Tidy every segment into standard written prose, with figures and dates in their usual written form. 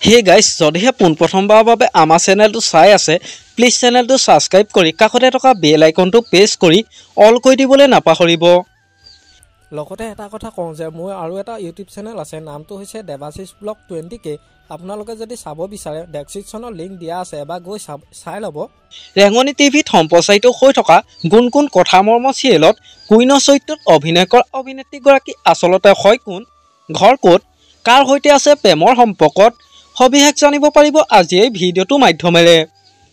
Hey guys, যদিহে পোনপ্ৰথমবাৰৰ বাবে আমাৰ চেনেলটো চাই আছে, প্লিজ চেনেলটো সাবস্ক্ৰাইব কৰি কাষতে থকা বেল আইকনটো প্ৰেছ কৰি অল কৰি দিবলৈ নাপাহৰিব। লগতে এটা কথা কওঁ যে মোৰ আৰু এটা ইউটিউব চেনেল আছে, নামটো হৈছে দেৱাশিষ ব্লগ 20K। আপোনালোকে যদি চাব বিচাৰে ডেসক্ৰিপচনৰ লিংক দিয়া আছে, এবাৰ গৈ চাই ল'ব। ৰেঙনি টিভিত সম্প্ৰচাৰিত হৈ থকা গুণগুণ কথা মৰ্ম চিৰিয়েলত কুইনৰ চৰিত্ৰত অভিনয় কৰা অভিনেত্ৰীগৰাকী আচলতে হয় কোন, ঘৰ ক'ত, কাৰ সৈতে আছে প্ৰেমৰ সম্পৰ্কত, সবিশেষ জানিব পাৰিব আজি এই ভিডিঅ'টোৰ মাধ্যমেৰে।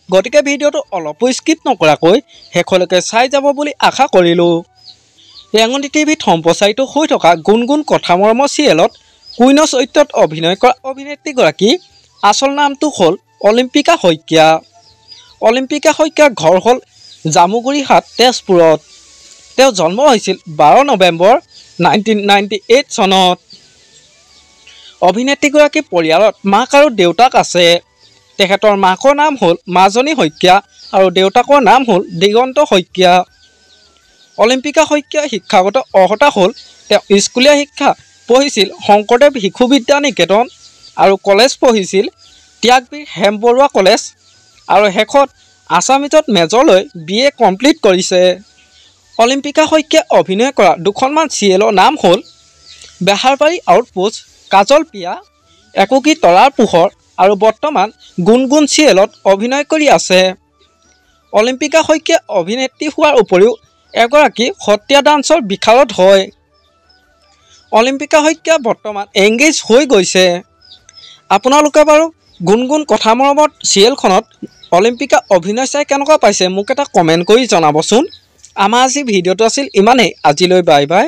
গতিকে ভিডিঅ'টো অলপো স্কিপ নকৰাকৈ শেষলৈকে চাই যাব বুলি আশা কৰিলোঁ। ৰেঙনি টিভিত সম্প্ৰচাৰিত হৈ থকা গুণগুণ কথা মৰ্ম চিৰিয়েলত কুইনৰ চৰিত্ৰত অভিনয় কৰা অভিনেত্ৰীগৰাকী আচল নামটো হ'ল অলিম্পিকা শইকীয়া। অলিম্পিকা শইকীয়াৰ ঘৰ হ'ল জামুগুৰিহাট, তেজপুৰত। তেওঁ জন্ম হৈছিল 12 নৱেম্বৰ 1998 চনত। অভিনেত্ৰীগৰাকীৰ পৰিয়ালত মাক আৰু দেউতাক আছে। তেখেতৰ মাকৰ নাম হ'ল মাজনী শইকীয়া আৰু দেউতাকৰ নাম হ'ল দিগন্ত শইকীয়া। অলিম্পিকা শইকীয়াৰ শিক্ষাগত অৰ্হতা হ'ল তেওঁ স্কুলীয়া শিক্ষা পঢ়িছিল শংকৰদেৱ শিশু বিদ্যা নিকেতন আৰু কলেজ পঢ়িছিল ত্যাগবীৰ হেম বৰুৱা কলেজ আৰু শেষত আছামিজত মেজৰ লৈ BA কমপ্লিট কৰিছে। অলিম্পিকা শইকীয়াই অভিনয় কৰা দুখনমান চিৰিয়েলৰ নাম হ'ল বেহাৰবাৰী আউটপোষ্ট, কাজল পিয়া, একোকি তৰাৰ পোহৰ আৰু বৰ্তমান গুণগুণ চিৰিয়েলত অভিনয় কৰি আছে। অলিম্পিকা শইকীয়া অভিনেত্ৰী হোৱাৰ উপৰিও এগৰাকী সত্ৰীয়া ডান্সৰ বিশাৰদ হয়। অলিম্পিকা শইকীয়া বৰ্তমান এংগেজ হৈ গৈছে। আপোনালোকে বাৰু গুণগুণ কথা মৰমত চিৰিয়েলখনত অলিম্পিকা অভিনয় চাই কেনেকুৱা পাইছে মোক এটা কমেণ্ট কৰি জনাবচোন। আমাৰ আজি ভিডিঅ'টো আছিল ইমানেই। আজিলৈ বাই বাই।